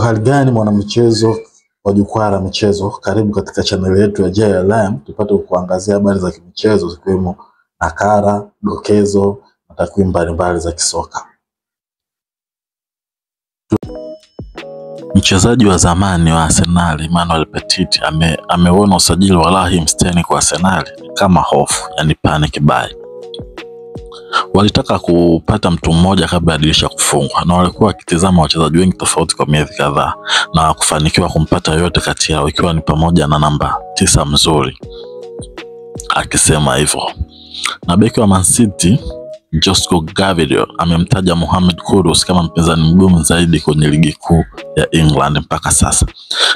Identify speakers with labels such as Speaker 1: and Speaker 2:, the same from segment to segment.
Speaker 1: Hali gani mwanamichezo wa jukwaa la michezo, karibu katika channel yetu ya JLM tupate kuangazia habari za kimichezo zikiwemo nakala, dokezo na takwimu mbalimbali za kisoka. Mchezaji wa zamani wa Arsenal Emmanuel Petit ameona usajili wa Raheem Sterling kwa Arsenal kama hofu, yani panic buy. Walitaka kupata mtu mmoja kabla ya dirisha kufungwa na walikuwa wakitazama wachezaji wengi tofauti kwa miezi kadhaa na kufanikiwa kumpata yote kati yao, ikiwa ni pamoja na namba 9 mzuri, akisema hivyo. Na beki wa Man City Josko Gavidio amemtaja Mohamed Kudus kama mpinzani mgumu zaidi kwenye ligi kuu ya England mpaka sasa.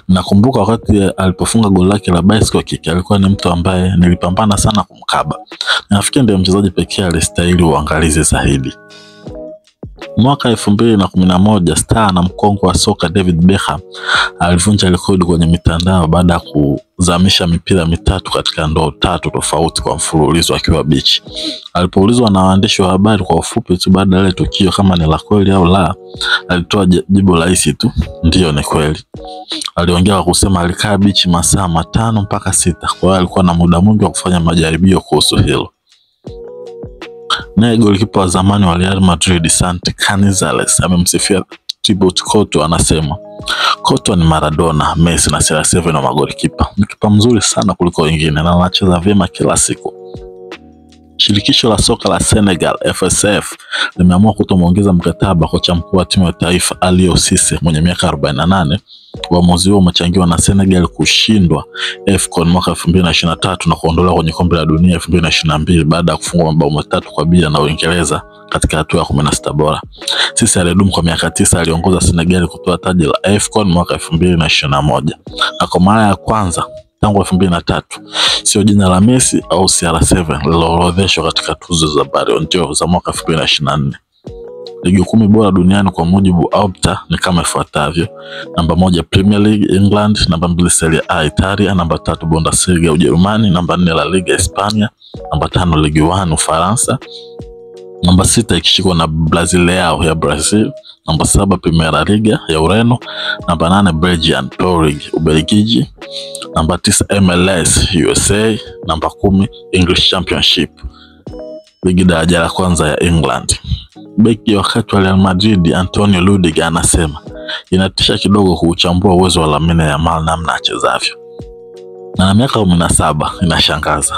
Speaker 1: Nakumbuka wakati alipofunga goli lake la bicycle kick, alikuwa ni mtu ambaye nilipambana sana kumkaba. Nafikiri ndiye mchezaji pekee alistahili uangalizi zaidi. Mwaka 2011 star na mkongwe wa soka David Beckham alivunja rekodi kwenye mitandao baada ya kuzamisha mipira 3 katika ndoo 3 tofauti kwa mfululizo akiwa beach. Alipoulizwa na waandishi wa habari kwa ufupi tu baada ya tukio kama ni la kweli au la, alitoa jibu rahisi tu, ndio ni kweli. Aliongea kwa kusema alikaa beach masaa 5 mpaka 6, kwa hiyo alikuwa na muda mwingi wa kufanya majaribio kuhusu hilo. Naye golikipa wa zamani wa Real Madrid Santi Cazorla amemsifia Thibaut Courtois, anasema Courtois ni Maradona, Messi na CR7 wa magolikipa. Ni kipa mzuri sana kuliko wengine na anacheza vyema kila siku. Shirikisho la soka la Senegal FSF limeamua kutomuongeza mkataba kocha mkuu wa timu ya taifa Aliou Cisse mwenye miaka 48. Uamuzi huo umechangiwa na Senegal kushindwa AFCON mwaka 2023 na kuondolewa kwenye kombe la dunia 2022 baada ya kufungwa mabao 3-0 na Uingereza katika hatua ya 16 bora. Cisse alidumu kwa miaka 9, aliongoza Senegal kutoa taji la AFCON mwaka 2021. Na kwa mara ya kwanza tangu 2003 sio jina la Messi au CR7 liloorodheshwa katika tuzo za Ballon d'Or za mwaka 2024. Ligi 10 bora duniani kwa mujibu wa Opta ni kama ifuatavyo: namba 1 Premier League England, namba 2 Serie A Italia, namba 3 Bundesliga Ujerumani, namba 4 La Liga Hispania, namba 5 Ligue 1 Ufaransa, namba 6 ikishikwa na Brasileirao ya Brazil, namba 7 Primera Liga ya Ureno, namba 8 Belgian Pro League Ubelgiji, namba 9 MLS USA, namba 10 English Championship, ligi daraja la kwanza ya England. Beki wakati wa Real Madrid Antonio Rudiger anasema inatisha kidogo kuuchambua uwezo wa Lamine Yamal namna achezavyo. Na miaka 17 inashangaza.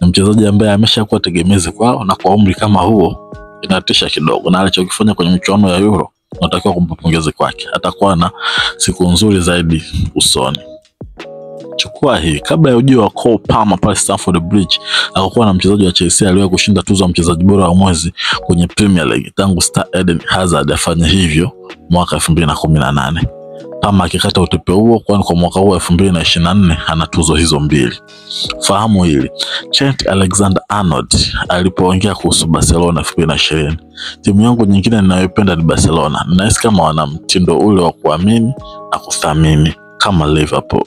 Speaker 1: Ni mchezaji ambaye ameshakuwa tegemezi kwao, na kwa umri kama huo inatisha kidogo, na alichokifanya kwenye michuano ya Euro natakiwa kumpongeza kwake. Atakuwa na siku nzuri zaidi usoni. Chukua hii: kabla ya ujio wa Cole Palmer pale Stamford Bridge, akakuwa na mchezaji wa Chelsea aliyewahi kushinda tuzo ya mchezaji bora wa mwezi kwenye Premier League tangu star Eden Hazard afanye hivyo mwaka 2018. Palmer akikata utepe huo, kwani kwa mwaka huu 2024 ana tuzo hizo 2. Fahamu hili: Trent Alexander-Arnold alipoongea kuhusu Barcelona 2020, timu yangu nyingine ninayopenda ni Barcelona. Ninahisi kama wana mtindo ule wa kuamini na kuthamini kama Liverpool.